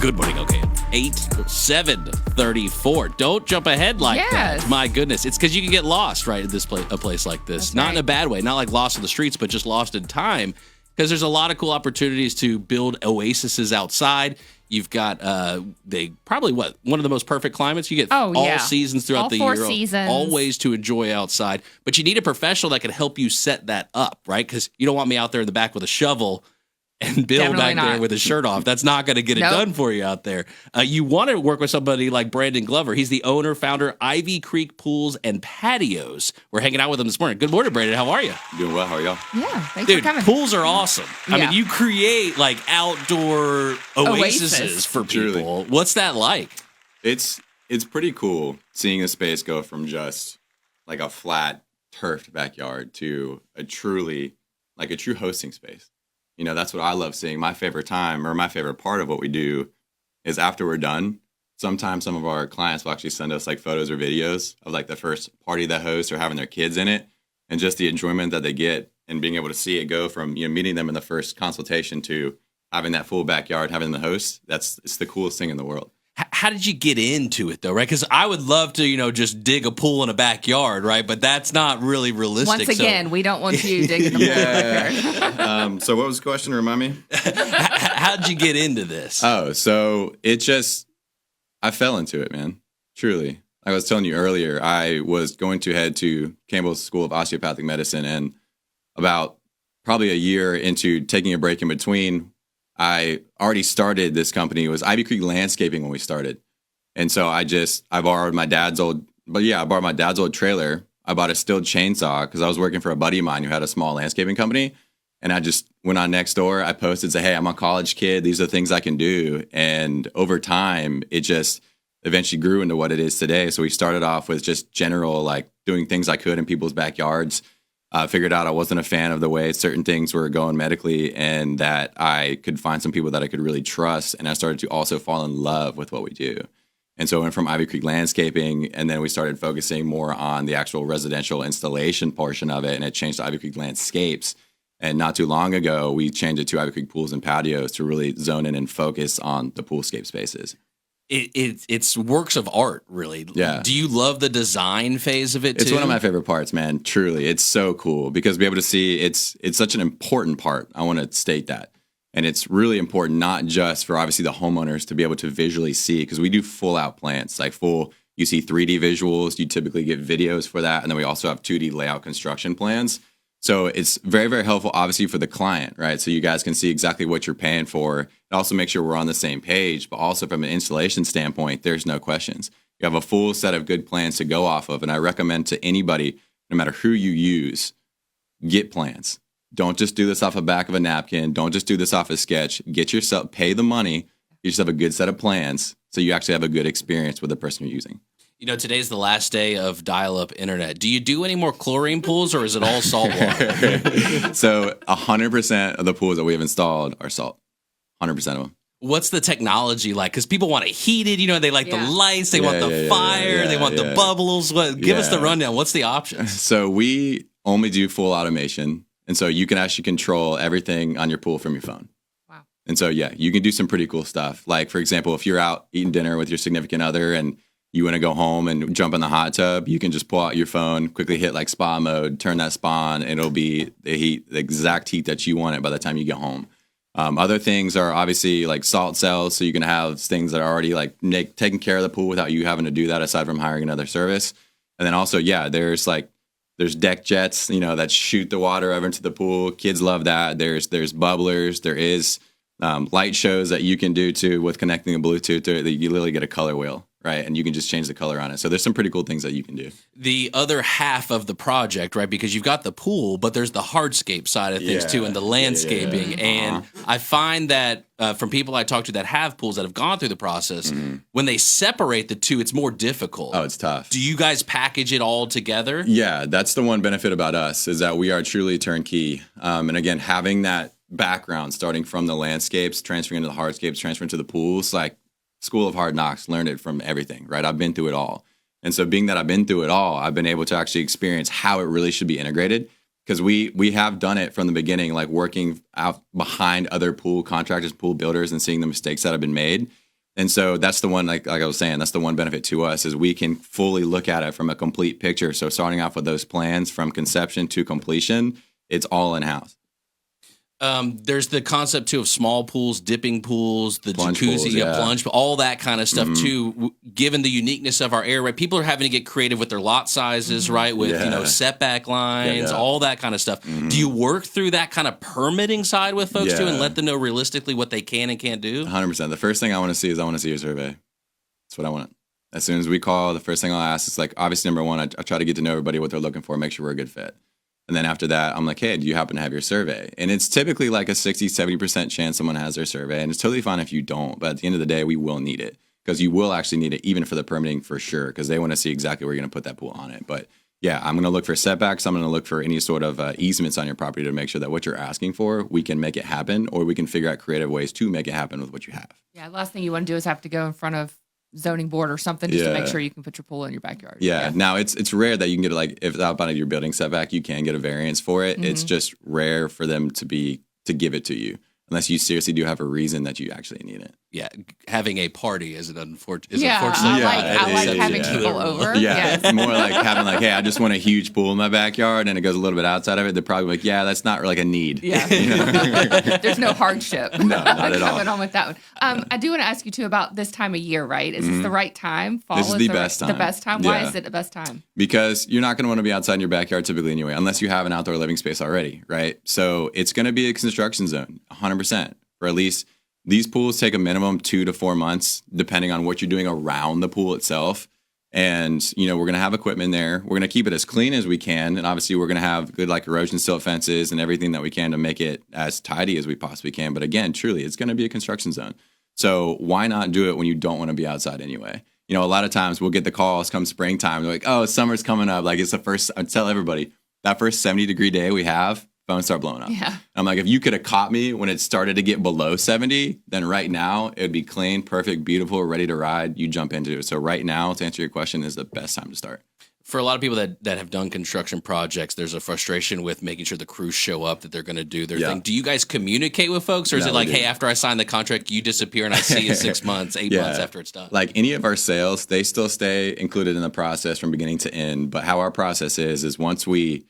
Good morning, okay. 7:34. Don't jump ahead like that. My goodness. It's because you can get lost, right, at a place like this. That's not right. in a bad way, not like lost in the streets, but just lost in time. Because there's a lot of cool opportunities to build oases outside. You've got one of the most perfect climates. You get all seasons throughout the year. All 4 seasons. All ways to enjoy outside. But you need a professional that can help you set that up, right? Because you don't want me out there in the back with a shovel and Bill Definitely back there not. with his shirt off. That's not going to get it done for you out there. You want to work with somebody like Brandon Glover. He's the owner, founder, Ivy Creek Pools and Patios. We're hanging out with him this morning. Good morning, Brandon. How are you? Doing well. How are y'all? Yeah, thanks for coming. Pools are awesome. I Yeah. mean, you create like outdoor oases for people. Truly. What's that like? It's pretty cool seeing a space go from just like a flat turfed backyard to a true hosting space. You know, that's what I love seeing. My favorite time or my favorite part of what we do is after we're done, sometimes some of our clients will actually send us like photos or videos of like the first party they host or having their kids in it, and just the enjoyment that they get and being able to see it go from, you know, meeting them in the first consultation to having that full backyard, having the host. It's the coolest thing in the world. How did you get into it though, right? Because I would love to, just dig a pool in a backyard, right? But that's not really realistic. Once again, we don't want you digging the pool backyard. So what was the question? Remind me. How'd you get into this? Oh, so I fell into it, man. Truly. Like I was telling you earlier, I was going to head to Campbell's School of Osteopathic Medicine, and about probably a year into taking a break in between, I already started this company. It was Ivy Creek Landscaping when we started. And so I borrowed my dad's old trailer. I bought a steel chainsaw because I was working for a buddy of mine who had a small landscaping company. And I just went on Nextdoor. I posted, said, hey, I'm a college kid. These are the things I can do. And over time, it just eventually grew into what it is today. So we started off with just general, like doing things I could in people's backyards. Figured out I wasn't a fan of the way certain things were going medically, and that I could find some people that I could really trust. And I started to also fall in love with what we do. And so I went from Ivy Creek Landscaping, and then we started focusing more on the actual residential installation portion of it, and it changed to Ivy Creek Landscapes. And not too long ago, we changed it to Ivy Creek Pools and Patios to really zone in and focus on the poolscape spaces. It's works of art, really. Yeah. Do you love the design phase of it, too? It's one of my favorite parts, man. Truly. It's so cool because be able to see it's such an important part. I want to state that. And it's really important, not just for obviously the homeowners to be able to visually see, because we do full out plans, you see 3D visuals, you typically get videos for that. And then we also have 2D layout construction plans. So it's very, very helpful, obviously, for the client, right? So you guys can see exactly what you're paying for. It also makes sure we're on the same page, but also from an installation standpoint, there's no questions. You have a full set of good plans to go off of. And I recommend to anybody, no matter who you use, get plans. Don't just do this off the back of a napkin. Don't just do this off a sketch. Pay the money. You just have a good set of plans so you actually have a good experience with the person you're using. Today's the last day of dial-up internet. Do you do any more chlorine pools, or is it all salt water? So 100% of the pools that we have installed are salt. 100% of them. What's the technology like? Because people want it heated, they like the lights, they want the fire, they want the bubbles. Give us the rundown. What's the options? So we only do full automation. And so you can actually control everything on your pool from your phone. Wow. And so, you can do some pretty cool stuff. Like, for example, if you're out eating dinner with your significant other and you want to go home and jump in the hot tub, you can just pull out your phone, quickly hit like spa mode, turn that spa on, and it'll be the exact heat that you want it by the time you get home. Other things are obviously like salt cells. So you can have things that are already like taking care of the pool without you having to do that, aside from hiring another service. And then also, there's deck jets, that shoot the water over into the pool. Kids love that. There's bubblers. There is light shows that you can do too with connecting a Bluetooth to it. You literally get a color wheel, right? And you can just change the color on it. So there's some pretty cool things that you can do. The other half of the project, right? Because you've got the pool, but there's the hardscape side of things too, and the landscaping. And I find that from people I talk to that have pools that have gone through the process, when they separate the two, it's more difficult. Oh, it's tough. Do you guys package it all together? Yeah, that's the one benefit about us, is that we are truly turnkey. And again, having that background starting from the landscapes, transferring into the hardscapes, transferring to the pools, like School of Hard Knocks, learned it from everything, right? I've been through it all. And so being that I've been through it all, I've been able to actually experience how it really should be integrated, because we have done it from the beginning, like working out behind other pool contractors, pool builders, and seeing the mistakes that have been made. And so that's the one, like I was saying, that's the one benefit to us is we can fully look at it from a complete picture. So starting off with those plans from conception to completion, it's all in-house. There's the concept too of small pools, dipping pools, the Plunge jacuzzi, pools, yeah. plunge, all that kind of stuff too. Given the uniqueness of our area, right? People are having to get creative with their lot sizes, right? With setback lines, all that kind of stuff. Do you work through that kind of permitting side with folks too, and let them know realistically what they can and can't do? 100%. The first thing I want to see is I want to see a survey. That's what I want. As soon as we call, the first thing I'll ask is like, obviously, number one, I try to get to know everybody, what they're looking for, make sure we're a good fit. And then after that, I'm like, hey, do you happen to have your survey? And it's typically like a 60, 70% chance someone has their survey. And it's totally fine if you don't. But at the end of the day, we will need it because you will actually need it even for the permitting for sure because they want to see exactly where you're going to put that pool on it. But yeah, I'm going to look for setbacks. I'm going to look for any sort of easements on your property to make sure that what you're asking for, we can make it happen or we can figure out creative ways to make it happen with what you have. Yeah, last thing you want to do is have to go in front of zoning board or something just to make sure you can put your pool in your backyard. Yeah. Now it's rare that you can get like if outside of your building setback, you can get a variance for it. It's just rare for them to give it to you unless you seriously do have a reason that you actually need it. Yeah, having a party is unfortunately. I like having people over. Yeah, it's more like having like, hey, I just want a huge pool in my backyard, and it goes a little bit outside of it. They're probably like, yeah, that's not like a need. Yeah, there's no hardship. No, not at all. Coming on with that one. I do want to ask you too about this time of year. Right? Is this the right time? Fall this is the best time. The best time. Why is it the best time? Because you're not going to want to be outside in your backyard typically anyway, unless you have an outdoor living space already, right? So it's going to be a construction zone, 100%, for at least. These pools take a minimum 2 to 4 months, depending on what you're doing around the pool itself. And, we're going to have equipment there. We're going to keep it as clean as we can. And obviously, we're going to have good, like, erosion silt fences and everything that we can to make it as tidy as we possibly can. But again, truly, it's going to be a construction zone. So why not do it when you don't want to be outside anyway? A lot of times we'll get the calls come springtime. They're like, oh, summer's coming up. Like, it's the first, I tell everybody, that first 70-degree day we have, phones start blowing up. Yeah. I'm like, if you could have caught me when it started to get below 70, then right now it would be clean, perfect, beautiful, ready to ride. You jump into it. So right now, to answer your question, is the best time to start. For a lot of people that have done construction projects, there's a frustration with making sure the crews show up, that they're going to do their thing. Do you guys communicate with folks, or is it like, hey, after I sign the contract, you disappear and I see you 6 months, 8 months after it's done? Like any of our sales, they still stay included in the process from beginning to end. But how our process is once we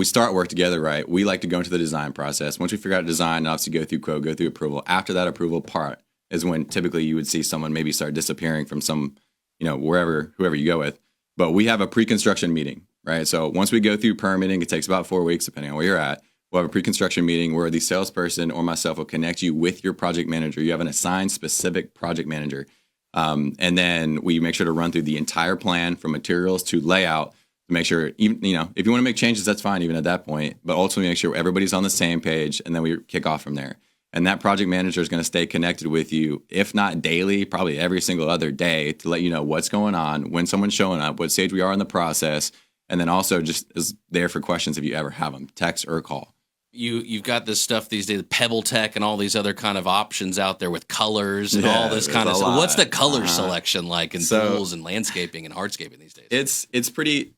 start work together, right? We like to go into the design process. Once we figure out design, obviously go through quote, go through approval. After that approval part is when typically you would see someone maybe start disappearing from some, whoever you go with. But we have a pre-construction meeting, right? So once we go through permitting, it takes about 4 weeks, depending on where you're at. We'll have a pre-construction meeting where the salesperson or myself will connect you with your project manager. You have an assigned specific project manager. And then we make sure to run through the entire plan from materials to layout. Make sure, even if you want to make changes, that's fine, even at that point. But ultimately, make sure everybody's on the same page, and then we kick off from there. And that project manager is going to stay connected with you, if not daily, probably every single other day, to let you know what's going on, when someone's showing up, what stage we are in the process, and then also just is there for questions if you ever have them, text or call. You've got this stuff these days, Pebble Tech and all these other kind of options out there with colors and all this kind of stuff. What's the color selection like in pools and landscaping and hardscaping these days? It's pretty.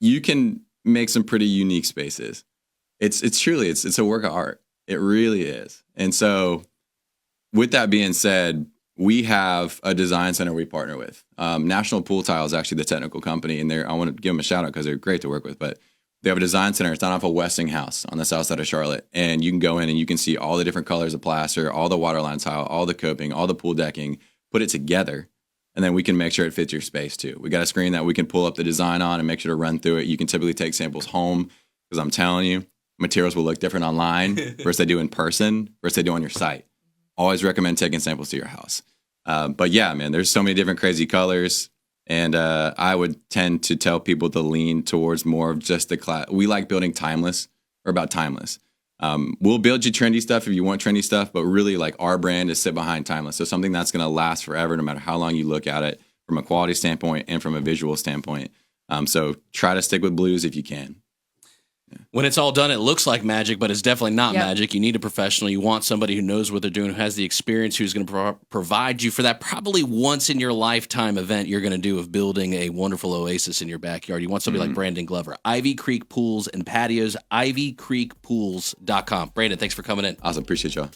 You can make some pretty unique spaces. It's truly a work of art. It really is. And so with that being said, we have a design center we partner with. National Pool Tile is actually the technical company, and I want to give them a shout out because they're great to work with. But they have a design center. It's not off of Westinghouse on the south side of Charlotte. And you can go in and you can see all the different colors of plaster, all the waterline tile, all the coping, all the pool decking, put it together. And then we can make sure it fits your space too. We got a screen that we can pull up the design on and make sure to run through it. You can typically take samples home because I'm telling you, materials will look different online versus they do in person versus they do on your site. Always recommend taking samples to your house. But yeah, man, there's so many different crazy colors. And I would tend to tell people to lean towards more of just the class. We like building timeless or about timeless. We'll build you trendy stuff if you want trendy stuff, but really like our brand is sit behind timeless. So something that's going to last forever, no matter how long you look at it from a quality standpoint and from a visual standpoint. So try to stick with blues if you can. When it's all done, it looks like magic, but it's definitely not magic. You need a professional. You want somebody who knows what they're doing, who has the experience, who's going to provide you for that probably once in your lifetime event you're going to do of building a wonderful oasis in your backyard. You want somebody like Brandon Glover. Ivy Creek Pools and Patios, ivycreekpools.com. Brandon, thanks for coming in. Awesome. Appreciate y'all.